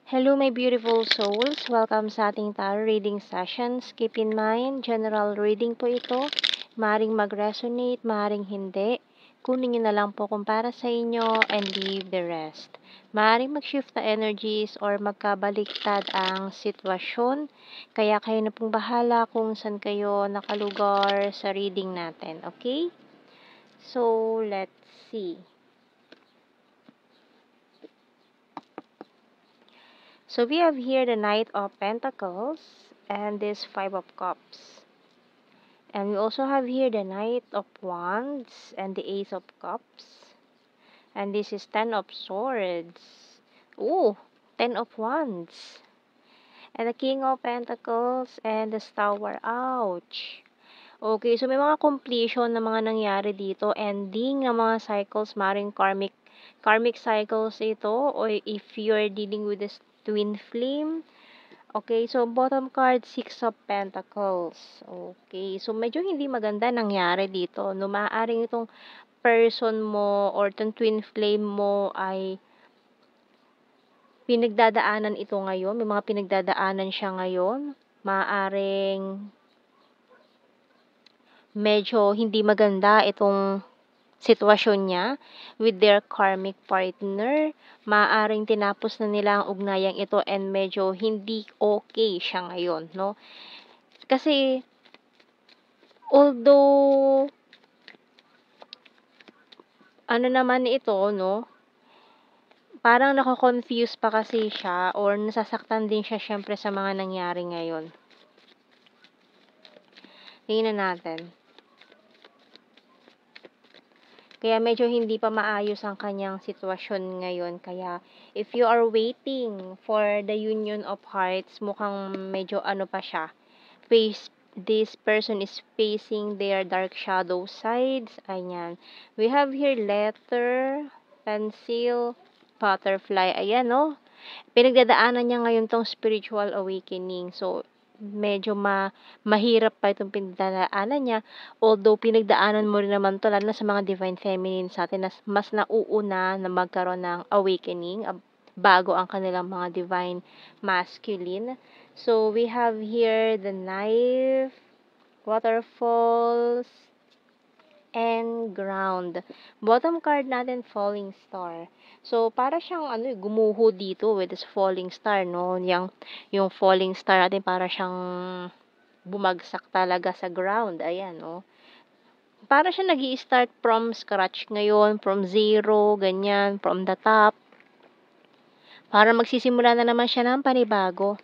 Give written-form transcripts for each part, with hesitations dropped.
Hello my beautiful souls! Welcome sa ating tarot reading sessions. Keep in mind, general reading po ito. Maring mag-resonate, maring hindi. Kunin nyo na lang po kung para sa inyo and leave the rest. Maring mag-shift na energies or magkabaliktad ang sitwasyon. Kaya kayo na pong bahala kung saan kayo nakalugar sa reading natin. Okay? So, let's see. So we have here the Knight of Pentacles and this Five of Cups. And we also have here the Knight of Wands and the Ace of Cups. And this is Ten of Swords. Ooh, Ten of Wands. And the King of Pentacles and the Tower. Ouch. Okay, so may mga completion na mga nangyari dito. Ending ng mga cycles, maring karmic cycles ito. Or if you're dealing with this twin flame. Okay, so bottom card, Six of Pentacles. Okay, so medyo hindi maganda nangyari dito. No, maaaring itong person mo or itong twin flame mo ay pinagdadaanan ito ngayon. May mga pinagdadaanan siya ngayon. Maaaring medyo hindi maganda itong sitwasyon niya with their karmic partner. Maaring tinapos na nila ang ugnayang ito and medyo hindi okay siya ngayon, no? Kasi although ano naman ito, no? Parang nako-confuse pa kasi siya or nasasaktan din siya syempre sa mga nangyari ngayon. Tingnan natin. Kaya medyo hindi pa maayos ang kanyang sitwasyon ngayon. Kaya if you are waiting for the union of hearts, mukhang medyo ano pa siya. This person is facing their dark shadow sides. Ayan. We have here letter, pencil, butterfly. Ayan, no? Pinagdadaanan niya ngayon tong spiritual awakening. So, medyo mahirap pa itong pinagdadaanan niya. Although, pinagdaanan mo rin naman to, lalo na sa mga divine feminine sa atin, na mas nauuna na magkaroon ng awakening bago ang kanilang mga divine masculine. So, we have here the knife, waterfalls, and ground. Bottom card natin, falling star. So, para siyang gumuho dito with this falling star, no? Yung falling star natin para siyang bumagsak talaga sa ground. Ayan, no? Para siya nag-i-start from scratch ngayon, from zero, ganyan, from the top. Para magsisimula na naman siya ng panibago.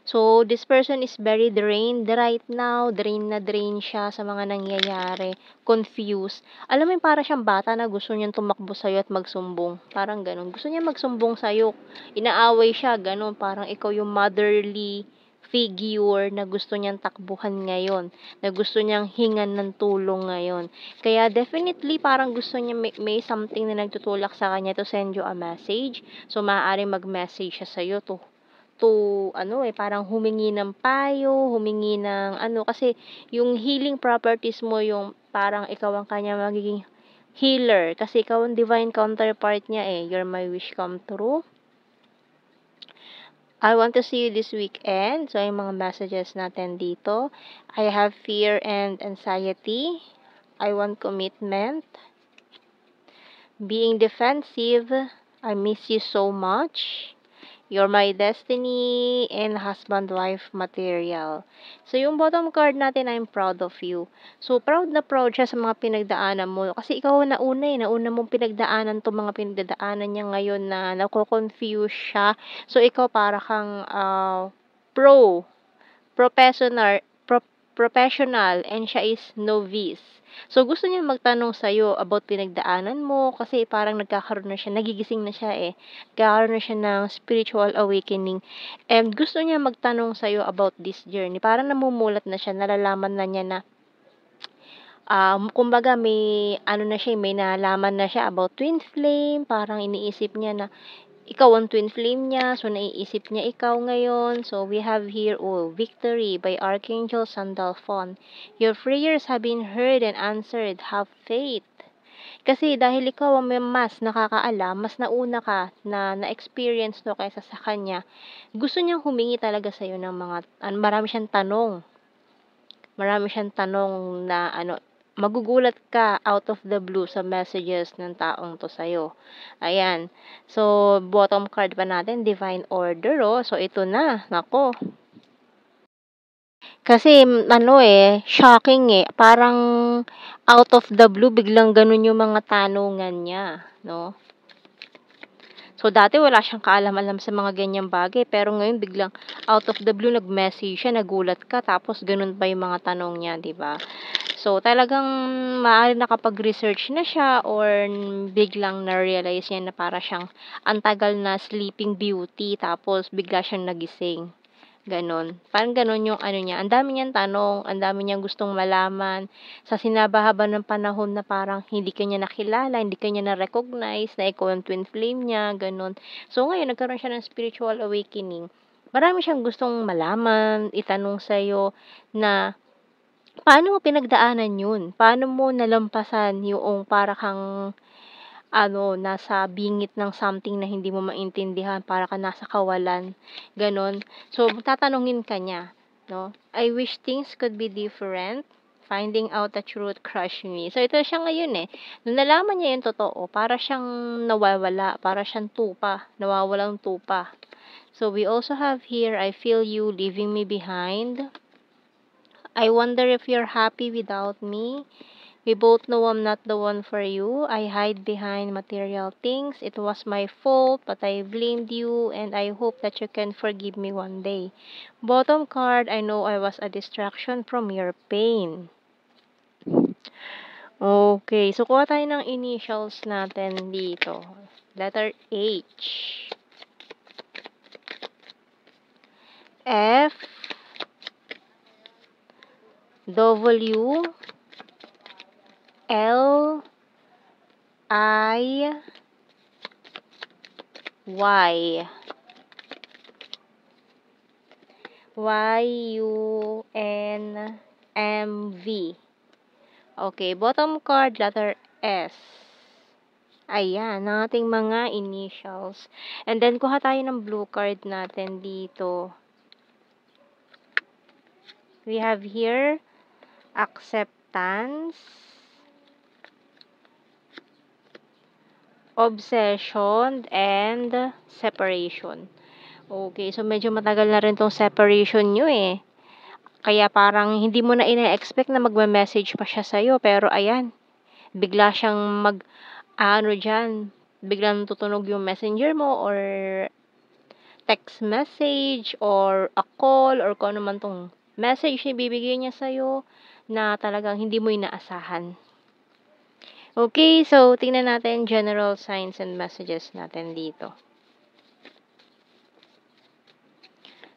So, this person is very drained right now. Drain na drain siya sa mga nangyayari. Confused. Alam mo yung para siyang bata na gusto niyang tumakbo sa'yo at magsumbong. Parang ganun. Gusto niya magsumbong sa'yo. Inaaway siya. Ganun. Parang ikaw yung motherly figure na gusto niyang takbuhan ngayon. Na gusto niyang hingan ng tulong ngayon. Kaya definitely parang gusto niya may something na nagtutulak sa kanya to send you a message. So, maaaring mag-message siya sa'yo to parang humingi ng payo, humingi ng kasi yung healing properties mo, yung parang ikaw ang kanya magiging healer kasi ikaw ang divine counterpart niya you're my wish come true. I want to see you this weekend. So, yung mga messages natin dito. I have fear and anxiety. I want commitment. Being defensive. I miss you so much. You're my destiny and husband-wife material. So, yung bottom card natin, I'm proud of you. So, proud na proud siya sa mga pinagdaanan mo. Kasi ikaw nauna mong pinagdaanan to mga pinagdaanan niya ngayon na nako-confuse siya. So, ikaw para kang professional and siya is novice. So, gusto niya magtanong sa'yo about pinagdaanan mo kasi parang nagigising na siya Nagkakaroon na siya ng spiritual awakening. And gusto niya magtanong sa'yo about this journey. Parang namumulat na siya, nalalaman na niya na kumbaga may may nalaman na siya about twin flame. Parang iniisip niya na ikaw ang twin flame niya, so naiisip niya ikaw ngayon. So, we have here, Victory by Archangel Sandalphon. Your prayers have been heard and answered. Have faith. Kasi dahil ikaw ang may mas nakakaalam, mas nauna ka na na-experience 'to kaysa sa kanya, gusto niyang humingi talaga sa'yo ng mga marami siyang tanong. Marami siyang tanong na ano, magugulat ka out of the blue sa messages ng taong 'to sa'yo. Ayan. So, bottom card pa natin, divine order, oh. So, ito na, naku. Kasi ano, shocking, parang out of the blue biglang gano'n yung mga tanungan niya, 'no? So, dati wala siyang kaalam-alam sa mga ganyang bagay, pero ngayon biglang out of the blue nag-message siya, nagulat ka, tapos gano'n pa yung mga tanong niya, 'di ba? So, talagang maaaring nakapag-research na siya or biglang na-realize niya na para siyang ang tagal na sleeping beauty tapos bigla siyang nagising. Gano'n. Parang gano'n yung ano niya, ang dami niyang tanong, ang dami niyang gustong malaman. Sa sinabahaba ng panahon na parang hindi ka niya nakilala, hindi ka niya na-recognize na ikaw ang twin flame niya, gano'n. So, ngayon nagkaroon siya ng spiritual awakening. Marami siyang gustong malaman, itanong sa'yo na paano mo pinagdaanan yun? Paano mo nalampasan yung para kang ano, nasa bingit ng something na hindi mo maintindihan, para ka nasa kawalan, gano'n. So, tatanungin ka niya, 'no? I wish things could be different, finding out the truth crushed me. So, ito siya ngayon, nung nalaman niya yung totoo, para siyang nawawala, para siyang tupa, nawawalang tupa. So, we also have here, I feel you leaving me behind. I wonder if you're happy without me. We both know I'm not the one for you. I hide behind material things. It was my fault, but I blamed you, and I hope that you can forgive me one day. Bottom card, I know I was a distraction from your pain. Okay, so kuha tayo ng initials natin dito. Letter H. F. W. L. I. Y. YUNMV. Okay, bottom card, letter S. Ayan, ang ating mga initials. And then, kuha tayo ng blue card natin dito. We have here, acceptance, obsession, and separation. Okay, so medyo matagal na rin tong separation nyo Kaya parang hindi mo na ina-expect na magme-message pa siya sa'yo. Pero ayan, bigla siyang diyan, biglang tutunog yung messenger mo or text message or a call or kung ano man tong message na ibibigay niya sa'yo na talagang hindi mo inaasahan. Okay, so tingnan natin general signs and messages natin dito.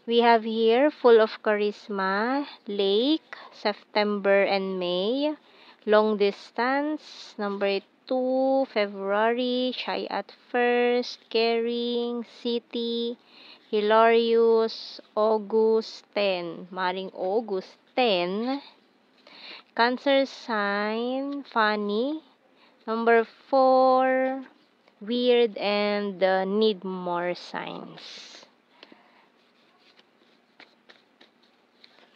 We have here, full of charisma, lake, September and May, long distance, number 2, February, shy at first, caring, city, hilarious, August 10, maring August 10, Cancer sign, funny, number 4, weird, and need more signs.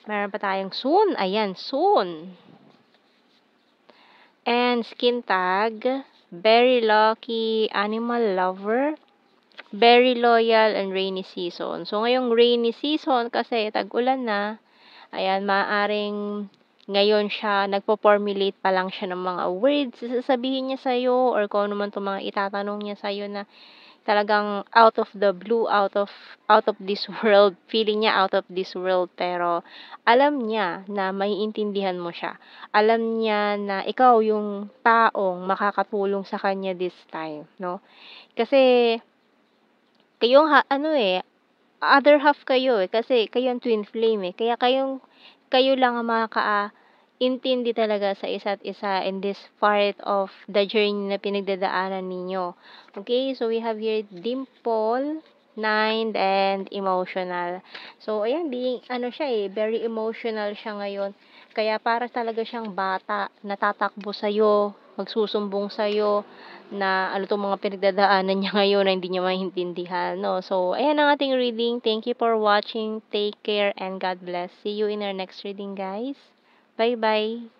Meron pa tayong soon. Ayan, soon. And skin tag, very lucky, animal lover, very loyal, and rainy season. So, ngayong rainy season, kasi tag-ulan na, ayan, maaring ngayon siya, nagpo-formulate pa lang siya ng mga words, sasabihin niya sa'yo, or kung ano man itong mga itatanong niya sa'yo na talagang out of the blue, out of this world, feeling niya out of this world, pero alam niya na maiintindihan mo siya. Alam niya na ikaw yung taong makakatulong sa kanya this time, no? Kasi kayong other half kayo kasi kayo ang twin flame kaya kayo lang ang intindi talaga sa isa't isa in this part of the journey na pinagdadaanan ninyo. Okay, so we have here dimple, 9, and emotional. So, ayan, siya very emotional siya ngayon. Kaya para talaga siyang bata, natatakbo sa'yo, magsusumbong sa'yo na ano 'tong mga pinagdadaanan niya ngayon na hindi niya maintindihan 'no. So, ayan ang ating reading. Thank you for watching. Take care and God bless. See you in our next reading, guys. Bye-bye.